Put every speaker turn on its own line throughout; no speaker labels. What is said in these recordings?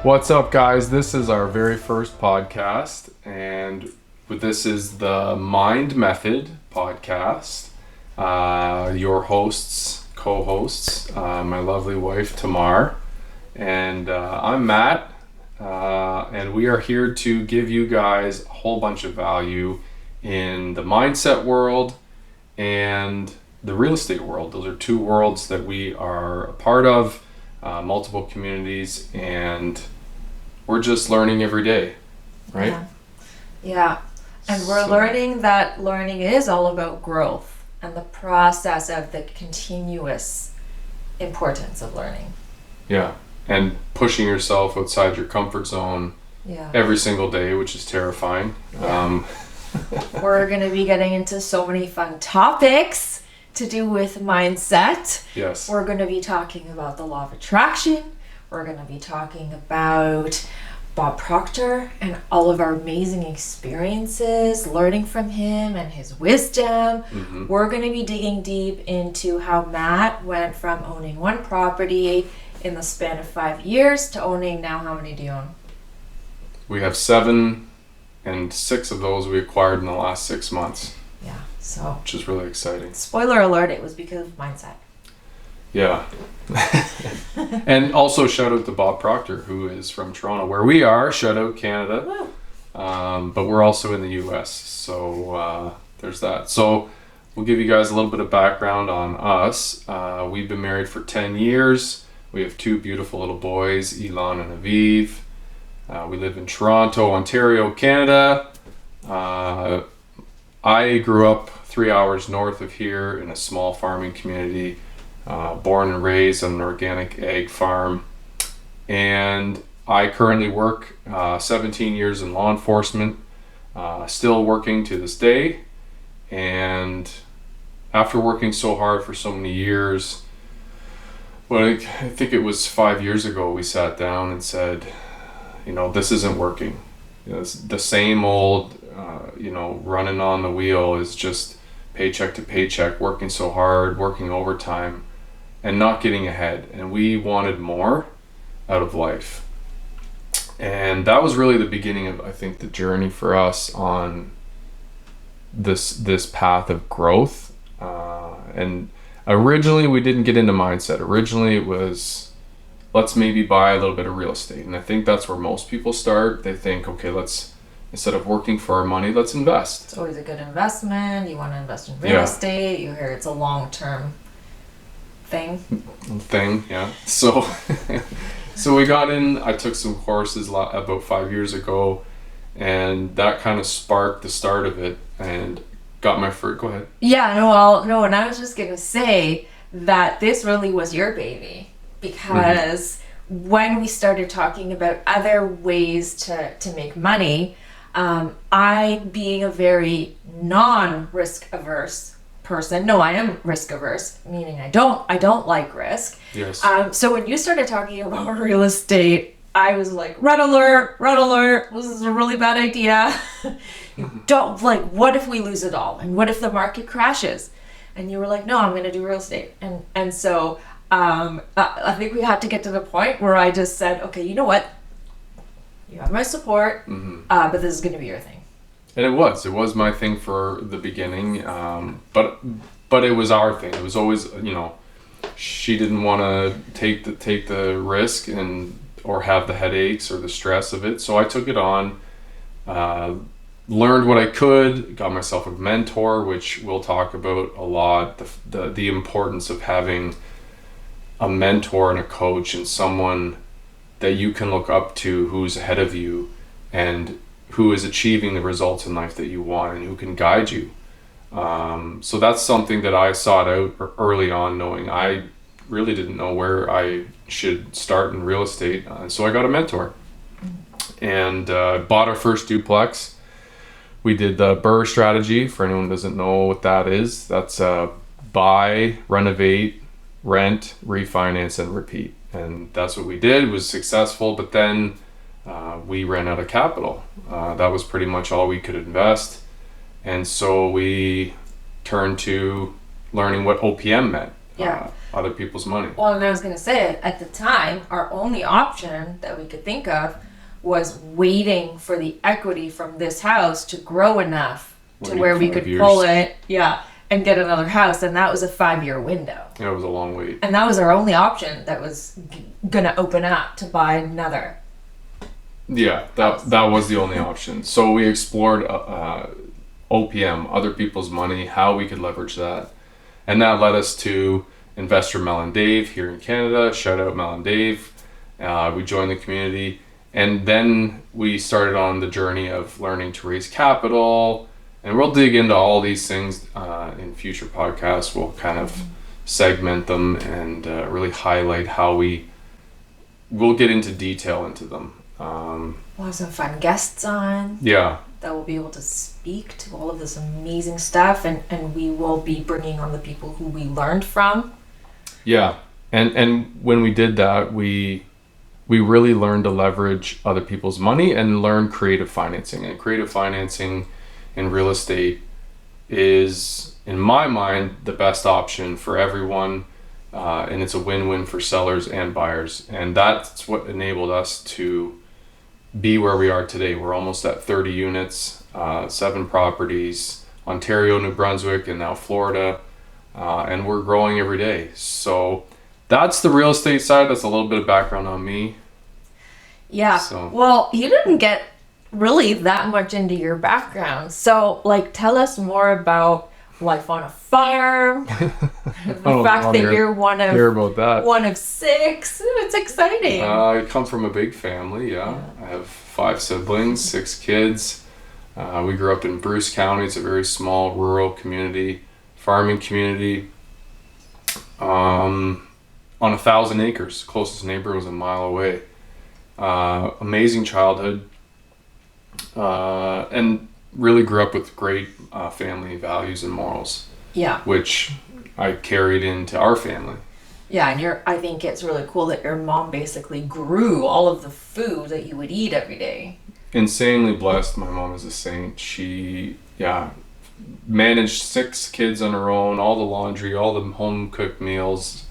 What's up, guys? This is our very first podcast, and this is the Mind Method podcast. Your co-hosts, my lovely wife Tamar, and I'm Matt, and we are here to give you guys a whole bunch of value in the mindset world and the real estate world. Those are two worlds that we are a part of. Multiple communities, and we're just learning every day, right?
Yeah. And we're learning that learning is all about growth and the process of the continuous importance of learning.
Yeah, and pushing yourself outside your comfort zone every single day, which is terrifying.
Yeah. We're going to be getting into so many fun topics to do with mindset.
Yes.
We're going to be talking about the law of attraction. We're going to be talking about Bob Proctor and all of our amazing experiences, learning from him and his wisdom.
Mm-hmm.
We're going to be digging deep into how Matt went from owning one property in the span of 5 years to owning now, how many do you own?
We have 7, and 6 of those we acquired in the last 6 months.
Yeah, so.
Which is really exciting.
Spoiler alert, it was because of mindset.
Yeah. And also shout out to Bob Proctor, who is from Toronto, where we are. Shout out Canada. But we're also in the US, so there's that. So we'll give you guys a little bit of background on us. We've been married for 10 years. We have 2 beautiful little boys, Elon and Aviv. We live in Toronto, Ontario, Canada. I grew up 3 hours north of here in a small farming community. Born and raised on an organic egg farm, and I currently work 17 years in law enforcement, still working to this day. And after working so hard for so many years, I think it was 5 years ago, we sat down and said, this isn't working. It's the same old, running on the wheel is just paycheck to paycheck, working so hard, working overtime, and not getting ahead. And we wanted more out of life. And that was really the beginning of, I think, the journey for us on this path of growth. And originally we didn't get into mindset. Originally it was, let's maybe buy a little bit of real estate. And I think that's where most people start. They think, okay, instead of working for our money, let's invest.
It's always a good investment. You want to invest in real estate. You hear it's a long-term thing.
Yeah. So we got in. I took some courses about 5 years ago, and that kind of sparked the start of it and got my first. Go ahead.
Yeah, no, and I was just gonna say that this really was your baby, because when we started talking about other ways to make money, I, being a very non-risk averse person. No, I am risk averse, meaning I don't like risk.
Yes.
So when you started talking about real estate, I was like, red alert, this is a really bad idea. What if we lose it all? And what if the market crashes? And you were like, no, I'm going to do real estate. And so I think we had to get to the point where I just said, okay, you know what? You have my support, but this is going to be your thing.
And it was my thing for the beginning, but it was our thing. It was always, she didn't want to take the risk or have the headaches or the stress of it. So I took it on, learned what I could, got myself a mentor, which we'll talk about a lot. The importance of having a mentor and a coach and someone that you can look up to who's ahead of you and who is achieving the results in life that you want and who can guide you. So that's something that I sought out early on, knowing I really didn't know where I should start in real estate. So I got a mentor and bought our first duplex. We did the BRRRR strategy. For anyone who doesn't know what that is, that's buy, renovate, rent, refinance, and repeat. And that's what we did. It was successful, but then we ran out of capital. That was pretty much all we could invest. And so we turned to learning what OPM meant. other people's money.
Well, and I was going to say, at the time, our only option that we could think of was waiting for the equity from this house to grow enough to where we could pull it, and get another house. And that was a 5-year window.
Yeah, it was a long wait.
And that was our only option that was going to open up to buy another.
Yeah, that was the only option. So we explored OPM, other people's money, how we could leverage that. And that led us to investor Mel and Dave here in Canada. Shout out Mel and Dave. We joined the community. And then we started on the journey of learning to raise capital. And we'll dig into all these things in future podcasts. We'll kind of segment them and really highlight how we'll get into detail into them.
We'll have some fun guests on.
Yeah.
That will be able to speak to all of this amazing stuff. And we will be bringing on the people who we learned from.
Yeah. And when we did that, we really learned to leverage other people's money and learn creative financing. And creative financing in real estate is, in my mind, the best option for everyone. And it's a win-win for sellers and buyers. And that's what enabled us to be where we are today. We're almost at 30 units, 7 properties, Ontario, New Brunswick, and now Florida. And we're growing every day. So that's the real estate side. That's a little bit of background on me.
Yeah.
So.
Well, you didn't get really that much into your background. So, tell us more about life on a farm. The fact that you're one of 6. It's exciting.
I come from a big family. Yeah. I have 5 siblings, 6 kids. We grew up in Bruce County. It's a very small rural community, farming community. On 1,000 acres. Closest neighbor was a mile away. Amazing childhood. And really grew up with great family values and morals.
Yeah.
Which I carried into our family.
Yeah, and I think it's really cool that your mom basically grew all of the food that you would eat every day.
Insanely blessed. My mom is a saint. She, managed 6 kids on her own, all the laundry, all the home cooked meals.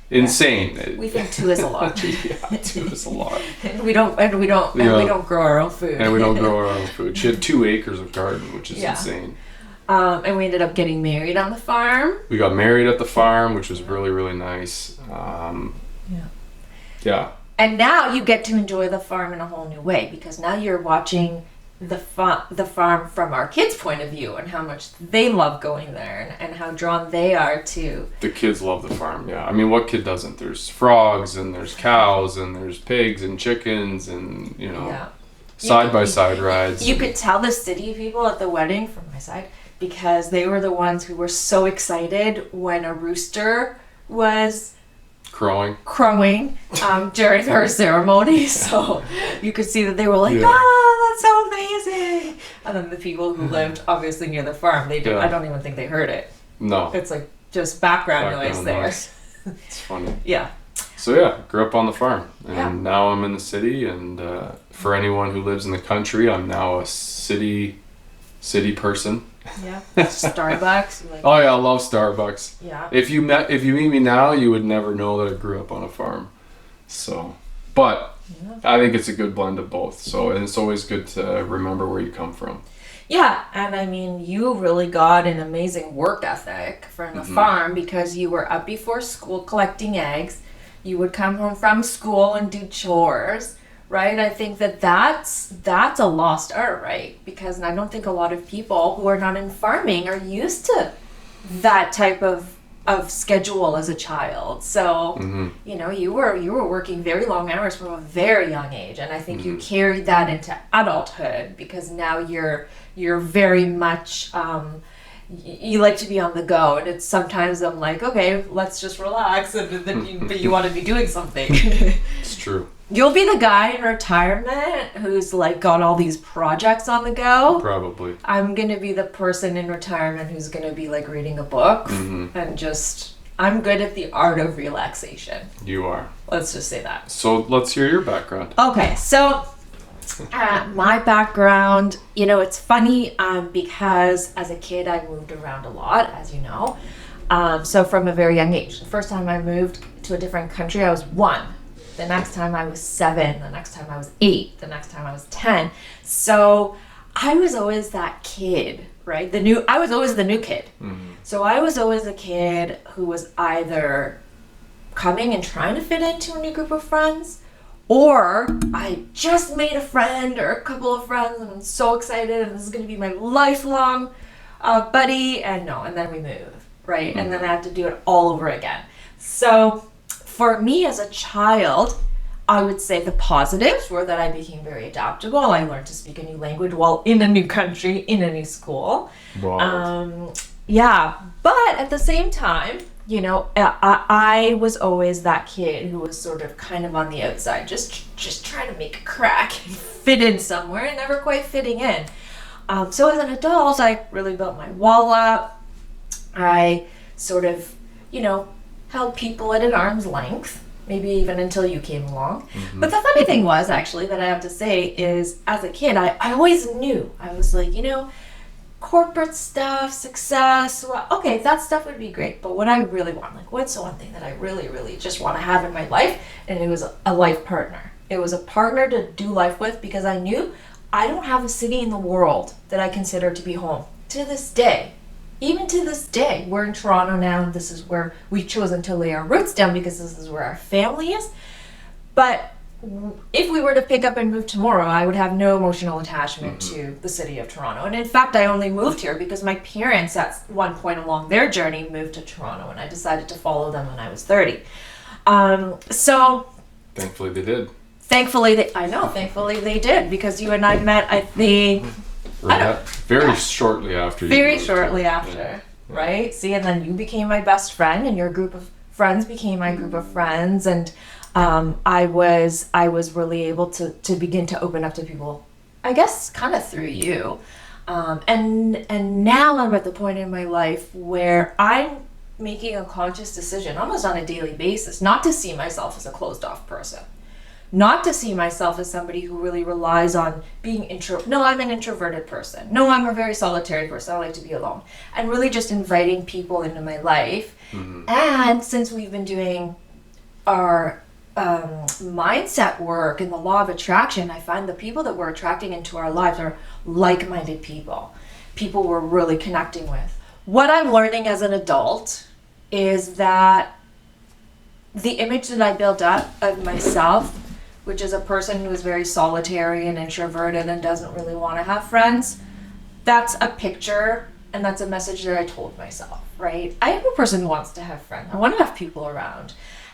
Insane.
Yeah. We think 2 is a lot.
2 is a lot.
we don't grow our own food.
And we don't grow our own food. She had 2 acres of garden, which is insane.
And we ended up getting married on the farm.
We got married at the farm, which was really, really nice. Yeah.
And now you get to enjoy the farm in a whole new way, because now you're watching the farm from our kids' point of view and how much they love going there and how drawn they are to.
The kids love the farm, yeah. I mean, what kid doesn't? There's frogs and there's cows and there's pigs and chickens and, side-by-side rides.
You could tell the city people at the wedding from my side, because they were the ones who were so excited when a rooster was crowing during our ceremony. So you could see that they were like, that's so amazing. And then the people who lived obviously near the farm, they did. I don't even think they heard it.
No.
It's like just background noise there.
It's funny.
Yeah.
So grew up on the farm, and now I'm in the city. And for anyone who lives in the country, I'm now a city person.
Yeah. Starbucks.
Oh yeah, I love Starbucks.
Yeah.
If you meet me now, you would never know that I grew up on a farm. So, but I think it's a good blend of both. So, and it's always good to remember where you come from.
Yeah, and I mean, you really got an amazing work ethic from the farm, because you were up before school collecting eggs. You would come home from school and do chores. Right? I think that's a lost art, right? Because I don't think a lot of people who are not in farming are used to that type of schedule as a child. So, you were working very long hours from a very young age, and I think you carried that into adulthood, because now you're very much you like to be on the go, and it's sometimes I'm like, okay, let's just relax, but you want to be doing something.
It's true.
You'll be the guy in retirement who's got all these projects on the go.
Probably.
I'm going to be the person in retirement who's going to be reading a book and I'm good at the art of relaxation.
You are.
Let's just say that.
So let's hear your background.
Okay, so my background, it's funny because as a kid I moved around a lot, as you know. So from a very young age, the first time I moved to a different country, I was 1. The next time I was 7. The next time I was 8. The next time I was 10. So I was always that kid, right? I was always the new kid.
Mm-hmm.
So I was always a kid who was either coming and trying to fit into a new group of friends, or I just made a friend or a couple of friends and I'm so excited and this is going to be my lifelong buddy, and then we move, right? And then I have to do it all over again. So for me as a child, I would say the positives were that I became very adaptable. I learned to speak a new language while in a new country, in a new school.
Wow.
But at the same time, I was always that kid who was sort of kind of on the outside, just trying to make a crack and fit in somewhere and never quite fitting in. So as an adult, I really built my wall up. I sort of, held people at an arm's length, maybe even until you came along. Mm-hmm. But the funny thing was, actually, that I have to say is, as a kid, I always knew. I was like, corporate stuff, success, well, okay, that stuff would be great, but what I really want, what's the one thing that I really, really just want to have in my life? And it was a life partner. It was a partner to do life with, because I knew I don't have a city in the world that I consider to be home. To this day, even to this day, we're in Toronto now, and this is where we've chosen to lay our roots down because this is where our family is. But if we were to pick up and move tomorrow, I would have no emotional attachment to the city of Toronto. And in fact, I only moved here because my parents at one point along their journey moved to Toronto, and I decided to follow them when I was 30. So
thankfully they did.
Thankfully they did, because you and I met, I think,
very shortly after.
Very shortly after, right? See, and then you became my best friend, and your group of friends became my group of friends, and I was really able to begin to open up to people, I guess, kind of through you. And now I'm at the point in my life where I'm making a conscious decision, almost on a daily basis, not to see myself as a closed off person. Not to see myself as somebody who really relies on being No, I'm an introverted person. No, I'm a very solitary person. I like to be alone. And really just inviting people into my life. Mm-hmm. And since we've been doing our mindset work and the law of attraction, I find the people that we're attracting into our lives are like-minded people we're really connecting with. What I'm learning as an adult is that the image that I built up of myself, which is a person who is very solitary and introverted and doesn't really want to have friends, that's a picture and that's a message that I told myself, right? I am a person who wants to have friends. I want to have people around.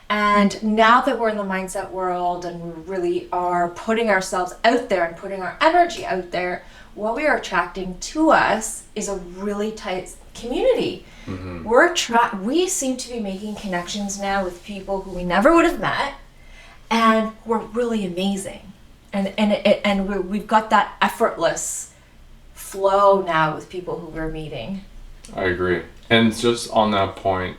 And now that we're in the mindset world and we really are putting ourselves out there and putting our energy out there, what we are attracting to us is a really tight community. Mm-hmm. We seem to be making connections now with people who we never would have met, and we're really amazing. And we've got that effortless flow now with people who we're meeting.
I agree. And just on that point,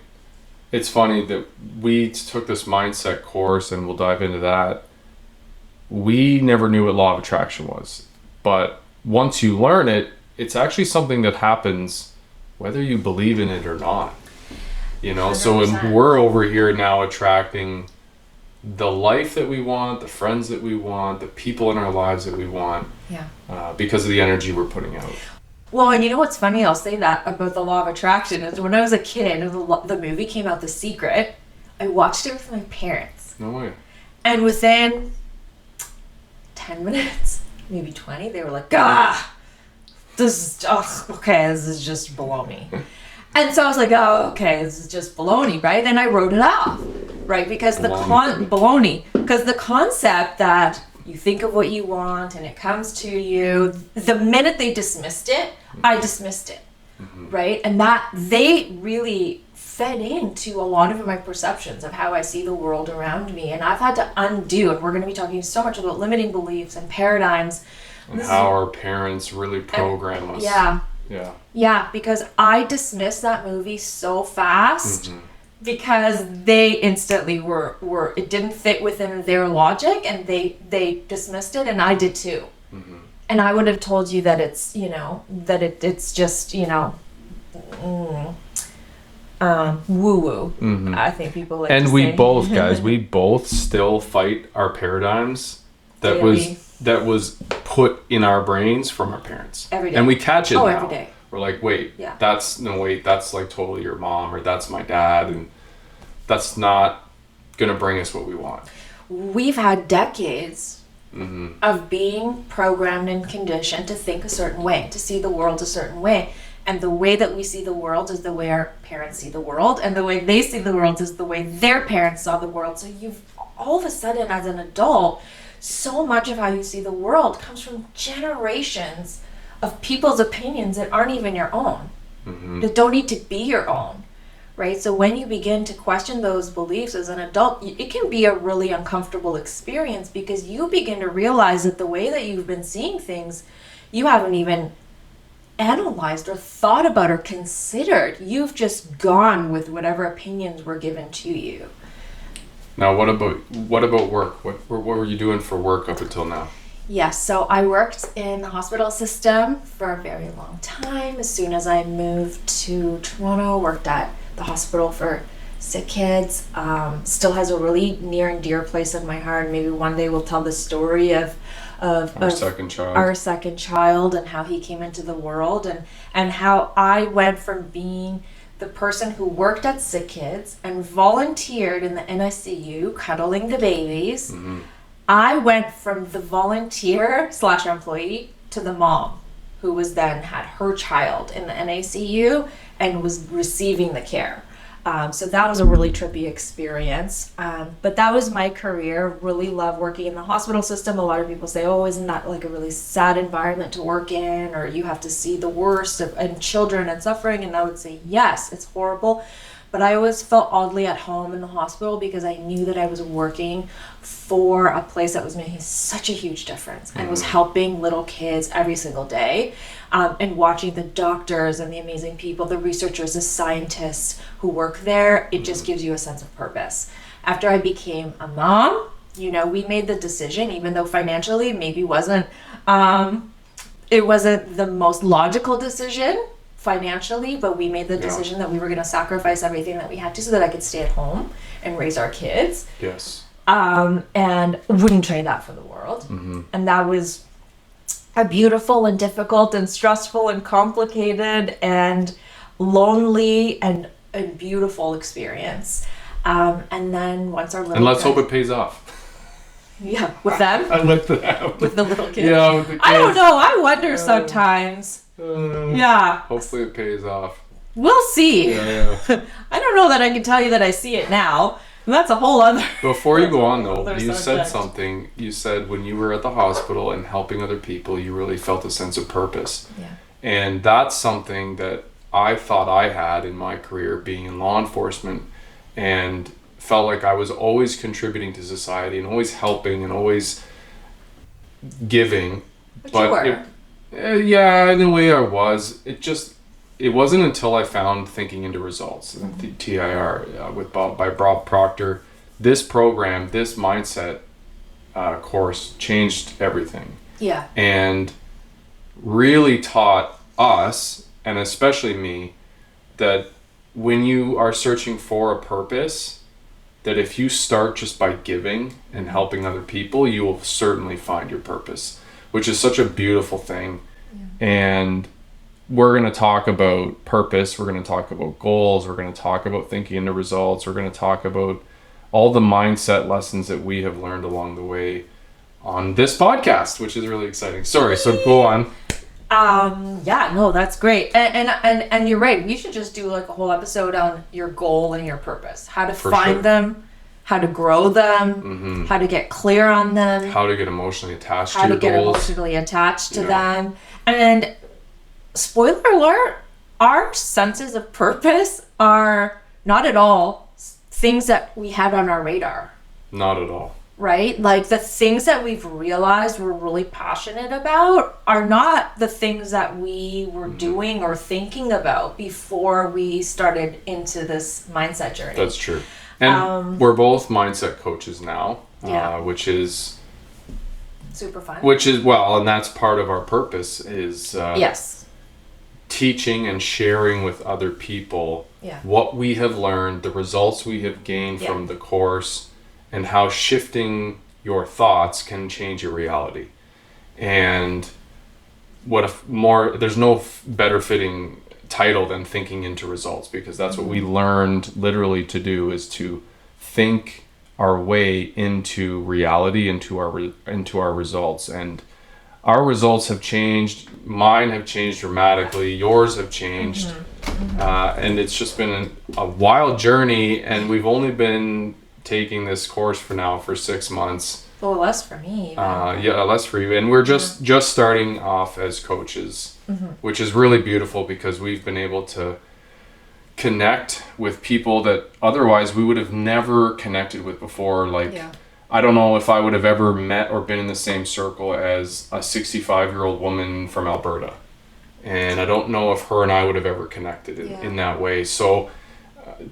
it's funny that we took this mindset course, and we'll dive into that. We never knew what law of attraction was. But once you learn it, it's actually something that happens whether you believe in it or not. 100%. So when we're over here now attracting the life that we want, the friends that we want, the people in our lives that we want, because of the energy we're putting out.
Well, and you know what's funny? I'll say that about the law of attraction is when I was a kid and the movie came out, The Secret, I watched it with my parents.
No way.
And within 10 minutes, maybe 20, they were like, this is just baloney. And so I was like, this is just baloney, right? And I wrote it off, right? Because baloney. Because the concept that you think of what you want and it comes to you, the minute they dismissed it, I dismissed it, right? And that they really fed into a lot of my perceptions of how I see the world around me. And I've had to undo, and we're going to be talking so much about limiting beliefs and paradigms.
And how our parents really program us.
Yeah, because I dismissed that movie so fast because they instantly were it didn't fit within their logic, and they dismissed it, and I did too. Mm-hmm. And I would have told you that it's, it's just, woo-woo. I think people like
and
to
we
say.
both, guys, we both still fight our paradigms that
Daily.
was put in our brains from our parents.
Every day.
And we catch it now.
every day.
We're like, wait,
Yeah.
that's like totally your mom, or that's my dad, and that's not gonna bring us what we want.
We've had decades of being programmed and conditioned to think a certain way, to see the world a certain way. And the way that we see the world is the way our parents see the world. And the way they see the world is the way their parents saw the world. So you've all of a sudden, as an adult, so much of how you see the world comes from generations of people's opinions that aren't even your own, that don't need to be your own. Right? So when you begin to question those beliefs as an adult, it can be a really uncomfortable experience, because you begin to realize that the way that you've been seeing things, you haven't even analyzed or thought about or considered. You've just gone with whatever opinions were given to you.
Now, what about work? What were you doing for work up until now?
Yes, so I worked in the hospital system for a very long time. As soon as I moved to Toronto, worked at the hospital for sick kids. Still has a really near and dear place in my heart. Maybe one day we'll tell the story of
Our second
child and how he came into the world, and how I went from being the person who worked at sick kids and volunteered in the NICU cuddling the babies. I went from the volunteer / employee to the mom who was then had her child in the NICU and was receiving the care. So that was a really trippy experience. But that was my career. Really love working in the hospital system. A lot of people say, oh, isn't that like a really sad environment to work in? Or you have to see the worst of children and suffering. And I would say, yes, it's horrible. But I always felt oddly at home in the hospital, because I knew that I was working for a place that was making such a huge difference and was helping little kids every single day, and watching the doctors and the amazing people, the researchers, the scientists who work there. It just gives you a sense of purpose. After I became a mom, we made the decision, even though financially maybe it wasn't the most logical decision financially, but we made the decision that we were going to sacrifice everything that we had to so that I could stay at home and raise our kids.
Yes.
And wouldn't trade that for the world. And that was a beautiful and difficult and stressful and complicated and lonely and beautiful experience. And then once our little
and let's hope it pays off.
Yeah, with them?
I like that.
With the little kids?
Yeah, with the kids.
I don't know. I wonder sometimes. Yeah.
Hopefully it pays off.
We'll see.
Yeah.
I don't know that I can tell you that I see it now. And that's a whole other...
Before you go on, though, you
subject.
said something. You said when you were at the hospital and helping other people, you really felt a sense of purpose.
Yeah.
And that's something that I thought I had in my career, being in law enforcement, and felt like I was always contributing to society and always helping and always giving.
But you were.
Yeah, in a way I was. It wasn't until I found Thinking into Results, the TIR, by Bob Proctor. This program, this mindset course changed everything.
Yeah.
And really taught us, and especially me, that when you are searching for a purpose, that if you start just by giving and helping other people, you will certainly find your purpose, which is such a beautiful thing. Yeah. And we're going to talk about purpose. We're going to talk about goals. We're going to talk about thinking into results. We're going to talk about all the mindset lessons that we have learned along the way on this podcast, which is really exciting. Sorry, so go on.
Yeah, no, that's great. And you're right. We should just do like a whole episode on your goal and your purpose. How to find them, how to grow them, how to get clear on them.
How to get emotionally attached to
your
goals.
How to get emotionally attached to them. And spoiler alert, our senses of purpose are not at all things that we had on our radar.
Not at all.
Right? Like the things that we've realized we're really passionate about are not the things that we were doing or thinking about before we started into this mindset journey.
That's true. And we're both mindset coaches now, which is
super fun.
Which is, well, and that's part of our purpose is
yes.
teaching and sharing with other people
Yeah.
what we have learned, the results we have gained
Yeah.
from the course, and how shifting your thoughts can change your reality. And there's no better fitting title than thinking into results, because that's what we learned literally to do, is to think our way into reality, into our results. And our results have changed. Mine have changed dramatically. Yours have changed. And it's just been a wild journey, and we've only been taking this course for 6 months.
Well, less for me.
Less for you. And we're just starting off as coaches, which is really beautiful, because we've been able to connect with people that otherwise we would have never connected with before. I don't know if I would have ever met or been in the same circle as a 65-year-old woman from Alberta. And I don't know if her and I would have ever connected in that way. So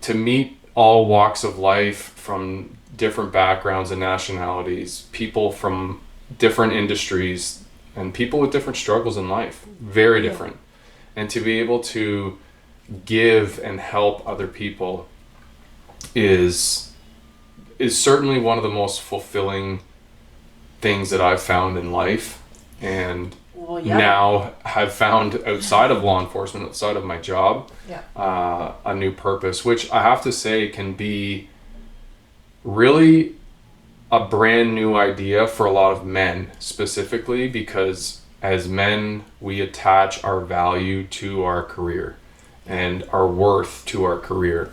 to meet all walks of life, from different backgrounds and nationalities, people from different industries, and people with different struggles in life, very different. And to be able to give and help other people is certainly one of the most fulfilling things that I've found in life, and now have found outside of law enforcement, outside of my job, a new purpose, which I have to say can be really a brand new idea for a lot of men, specifically because as men, we attach our value to our career and our worth to our career.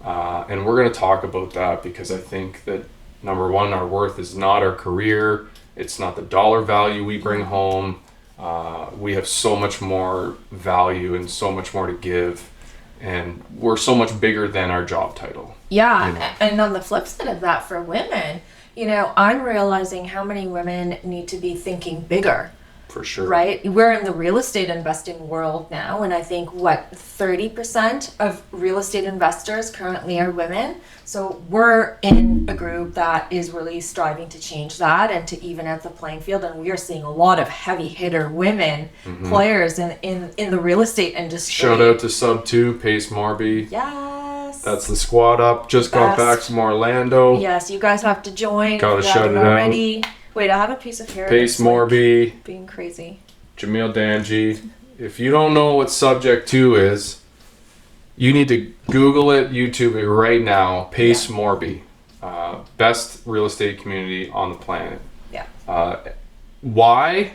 And we're going to talk about that, because I think that, number one, our worth is not our career. It's not the dollar value we bring home. We have so much more value and so much more to give. And we're so much bigger than our job title.
Yeah. And on the flip side of that, for women, I'm realizing how many women need to be thinking bigger.
For sure.
Right? We're in the real estate investing world now, and I think 30% of real estate investors currently are women. So we're in a group that is really striving to change that and to even out the playing field. And we are seeing a lot of heavy hitter women players in the real estate industry.
Shout out to Sub 2, Pace Morby.
Yes.
That's the squad up. Just got back from Orlando.
Yes, you guys have to join.
Gotta shout it
out. Wait, I have a piece of hair.
Pace Morby.
Being crazy.
Jamil Danji. If you don't know what Subject 2 is, you need to Google it, YouTube it right now. Pace Morby. Best real estate community on the planet.
Yeah.
Why?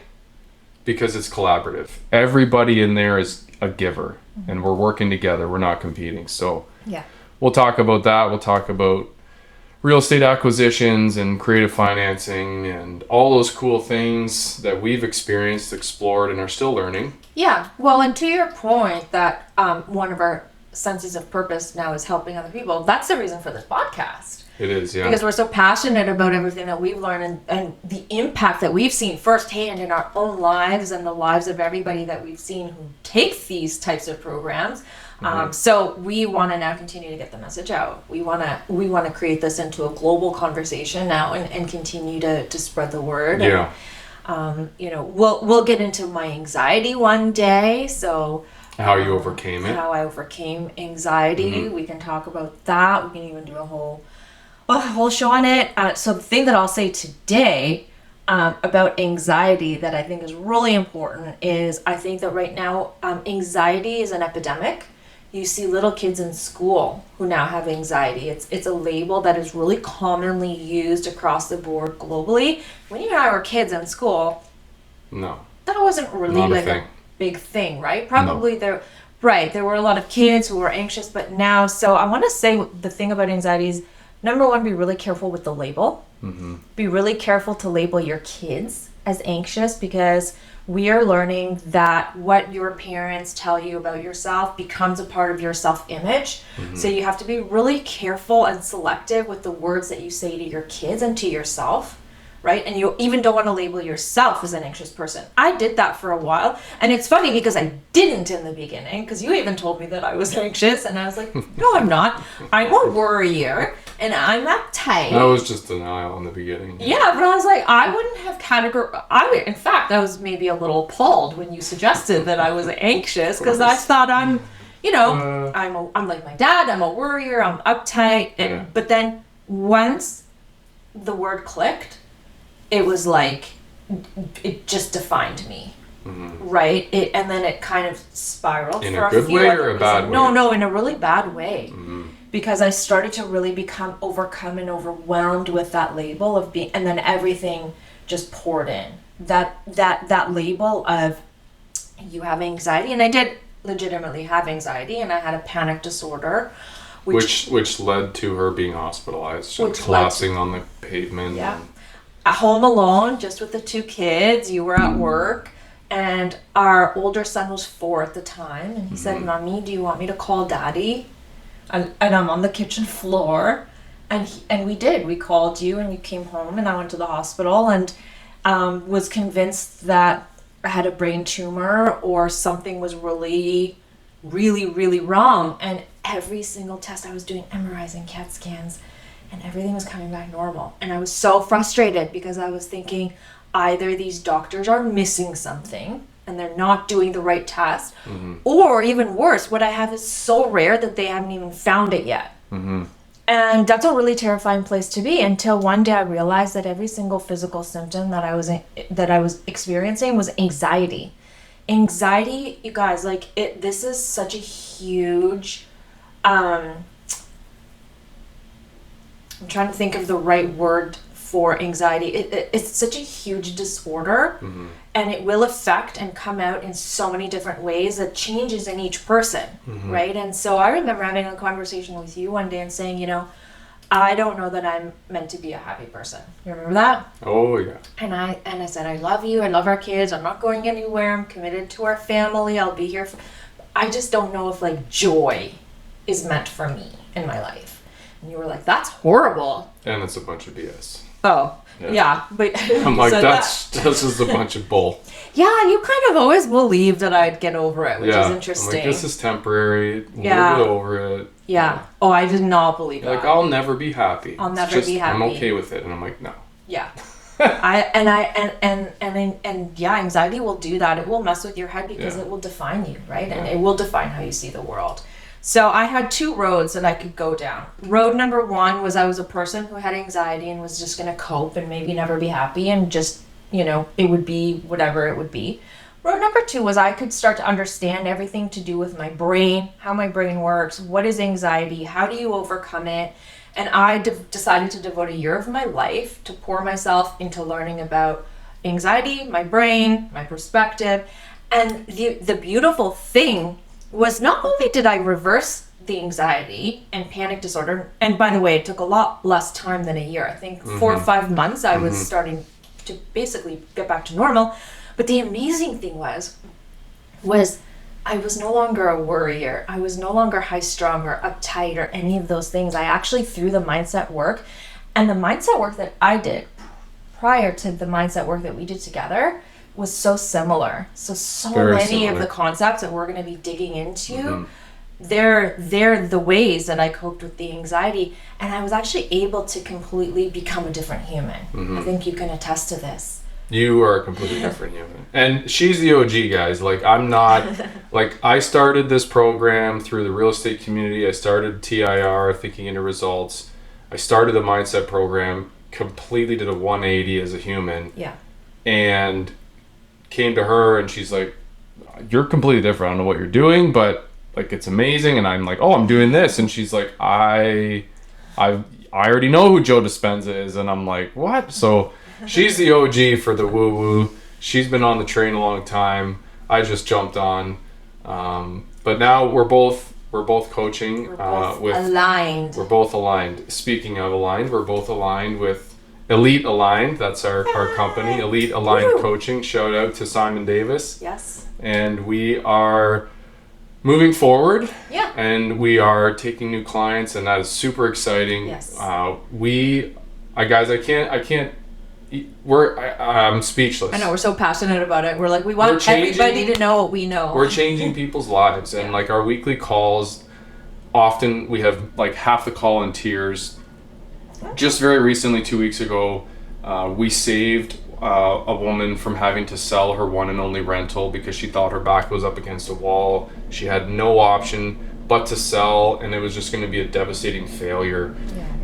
Because it's collaborative. Everybody in there is a giver, and we're working together. We're not competing. So we'll talk about that. We'll talk about real estate acquisitions and creative financing and all those cool things that we've experienced, explored, and are still learning.
Yeah. Well, and to your point that one of our senses of purpose now is helping other people, that's the reason for this podcast.
It is, yeah.
Because we're so passionate about everything that we've learned and the impact that we've seen firsthand in our own lives and the lives of everybody that we've seen who take these types of programs. So we want to now continue to get the message out. We want to create this into a global conversation now and continue to spread the word.
Yeah.
And, we'll get into my anxiety one day. So
how you overcame it.
How I overcame anxiety. We can talk about that. We can even do a whole show on it. So the thing that I'll say today about anxiety that I think is really important is I think that right now anxiety is an epidemic. You see little kids in school who now have anxiety. It's a label that is really commonly used across the board globally. When you and I were kids in school,
no,
that wasn't really a big thing, right? Probably there were a lot of kids who were anxious, but now, so I want to say the thing about anxiety is, number one, be really careful with the label. Be really careful to label your kids as anxious, because we are learning that what your parents tell you about yourself becomes a part of your self-image. So you have to be really careful and selective with the words that you say to your kids and to yourself, right? And you even don't want to label yourself as an anxious person. I did that for a while. And it's funny because I didn't in the beginning, because you even told me that I was anxious. And I was like, no, I'm not. I'm a worrier. and I'm uptight.
That was just denial in the beginning.
Yeah, but I was like, I wouldn't have in fact, I was maybe a little appalled when you suggested that I was anxious, because I thought I'm like my dad, I'm a worrier, I'm uptight. But then once the word clicked, it was like, it just defined me. Mm-hmm. Right? And then it kind of spiraled
in
for
a good
few
way
other
or a
reasons.
bad way?
No, in a really bad way.
Mm-hmm.
Because I started to really become overcome and overwhelmed with that label of being, and then everything just poured in. That label of, you have anxiety, and I did legitimately have anxiety, and I had a panic disorder,
which led to her being hospitalized, collapsing on the pavement.
Yeah. At home alone, just with the 2 kids. You were at work, and our older son was 4 at the time, and he said, "Mommy, do you want me to call Daddy?" And I'm on the kitchen floor, and we did. We called you, and you came home, and I went to the hospital, and was convinced that I had a brain tumor or something was really, really, really wrong. And every single test I was doing, MRIs and CAT scans, and everything was coming back normal. And I was so frustrated because I was thinking, either these doctors are missing something and they're not doing the right test, or even worse, what I have is so rare that they haven't even found it yet. Mm-hmm. And that's a really terrifying place to be, until one day I realized that every single physical symptom that I was experiencing was anxiety. Anxiety, you guys, like, this is such a huge, I'm trying to think of the right word for anxiety. It's such a huge disorder, and it will affect and come out in so many different ways that changes in each person, right? And so I remember having a conversation with you one day and saying, I don't know that I'm meant to be a happy person. You remember that?
Oh, yeah.
And I said, I love you, I love our kids, I'm not going anywhere, I'm committed to our family, I'll be here. I just don't know if, like, joy is meant for me in my life. And you were like, that's horrible.
And it's a bunch of BS.
Oh, yeah. But
I'm like, that's just a bunch of bull.
Yeah, and you kind of always believed that I'd get over it, which is interesting.
I'm like, this is temporary. We'll get over it.
Yeah. Oh, I did not believe that.
Like, I'll never be happy.
I'll never be happy.
I'm okay with it. And I'm like, no.
Yeah. Anxiety will do that. It will mess with your head because it will define you, right? And it will define how you see the world. So I had 2 roads that I could go down. Road number 1 was I was a person who had anxiety and was just going to cope and maybe never be happy, and just, it would be whatever it would be. Road number 2 was I could start to understand everything to do with my brain, how my brain works, what is anxiety, how do you overcome it. And I decided to devote a year of my life to pour myself into learning about anxiety, my brain, my perspective. And the beautiful thing was, not only did I reverse the anxiety and panic disorder, and by the way, it took a lot less time than a year. I think 4 or 5 months I was starting to basically get back to normal. But the amazing thing was I was no longer a worrier. I was no longer high-strung or uptight or any of those things. I actually, through the mindset work, and the mindset work that I did prior to the mindset work that we did together, was so similar. So many
similar
of the concepts that we're going to be digging into, they're the ways that I coped with the anxiety, and I was actually able to completely become a different human. I think you can attest to this.
You are a completely different human. And she's the OG, guys. Like, I'm not, like, I started this program through the real estate community. I started TIR, Thinking into Results. I started the mindset program, completely did a 180 as a human.
Yeah.
And came to her, and she's like, you're completely different. I don't know what you're doing, but, like, it's amazing. And I'm like, oh, I'm doing this. And she's like, I already know who Joe Dispenza is. And I'm like, what? So she's the OG for the woo-woo. She's been on the train a long time. I just jumped on. But now we're both coaching.
We're both aligned.
We're both aligned. Speaking of aligned, we're both aligned with Elite Aligned. That's our company, Elite Aligned Coaching. Shout out to Simon Davis.
Yes.
And we are moving forward.
Yeah.
And we are taking new clients, and that is super exciting.
Yes.
I'm speechless.
I know, we're so passionate about it. We're like, we want everybody to know what we know.
We're changing people's lives, and like our weekly calls, often we have like half the call in tears, just very recently, 2 weeks ago, we saved a woman from having to sell her one and only rental because she thought her back was up against a wall. She had no option but to sell, and it was just going to be a devastating failure.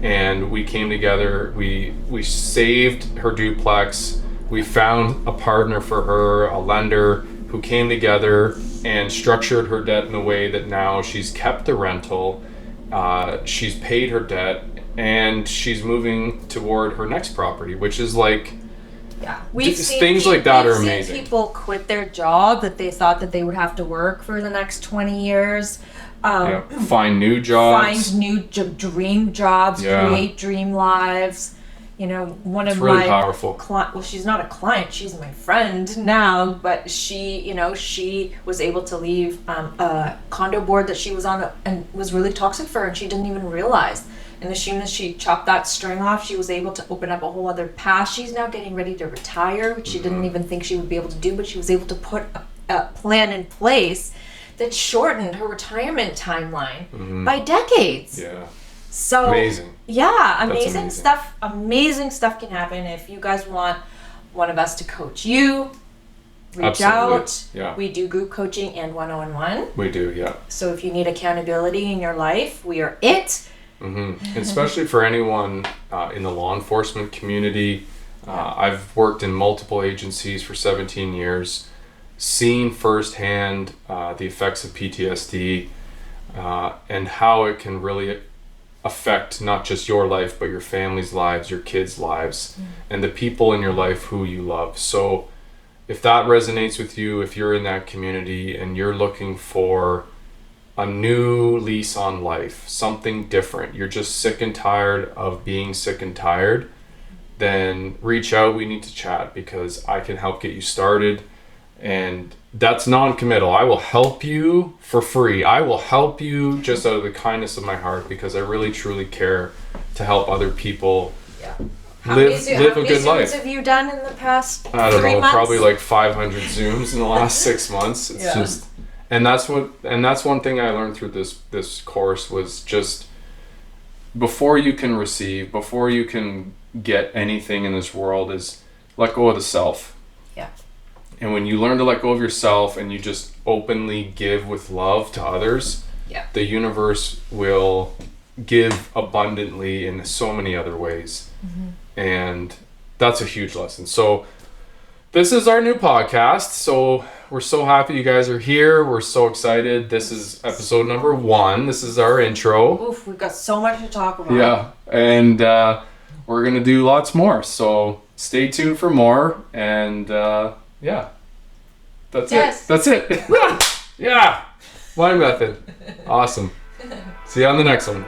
And we came together, we saved her duplex, we found a partner for her, a lender, who came together and structured her debt in a way that now she's kept the rental, she's paid her debt, and she's moving toward her next property, which is like,
we've seen
things like that are
seen
amazing.
People quit their job that they thought that they would have to work for the next 20 years.
Find new jobs.
Find new dream jobs, create dream lives. You know, one of
really
my
powerful.
Well, she's not a client, she's my friend now, but she was able to leave a condo board that she was on and was really toxic for her, and she didn't even realize. And as soon as she chopped that string off, she was able to open up a whole other path. She's now getting ready to retire, which she didn't even think she would be able to do, but she was able to put a plan in place that shortened her retirement timeline by decades.
Yeah.
So
amazing.
Yeah,
amazing
stuff. Amazing stuff can happen. If you guys want one of us to coach you, reach out.
Yeah.
We do group coaching and one-on-one.
We do, yeah.
So if you need accountability in your life, we are it.
Especially for anyone in the law enforcement community. I've worked in multiple agencies for 17 years, seen firsthand the effects of PTSD and how it can really affect not just your life, but your family's lives, your kids' lives, and the people in your life who you love. So if that resonates with you, if you're in that community and you're looking for a new lease on life, something different, you're just sick and tired of being sick and tired, then reach out. We need to chat because I can help get you started. And that's non-committal. I will help you for free. I will help you just out of the kindness of my heart because I really truly care to help other people live a good life.
How many Zooms have you done in the past 3 months?
I don't know, probably like 500 Zooms in the last 6 months. It's just, and that's one thing I learned through this course was just before you can receive, before you can get anything in this world is let go of the self.
Yeah.
And when you learn to let go of yourself and you just openly give with love to others, the universe will give abundantly in so many other ways. And that's a huge lesson. So this is our new podcast. So we're so happy you guys are here. We're so excited. This is episode number 1. This is our intro.
Oof, we've got so much to talk about.
Yeah. And we're going to do lots more. So stay tuned for more. And that's it. That's it. Yeah. My method. Awesome. See you on the next one.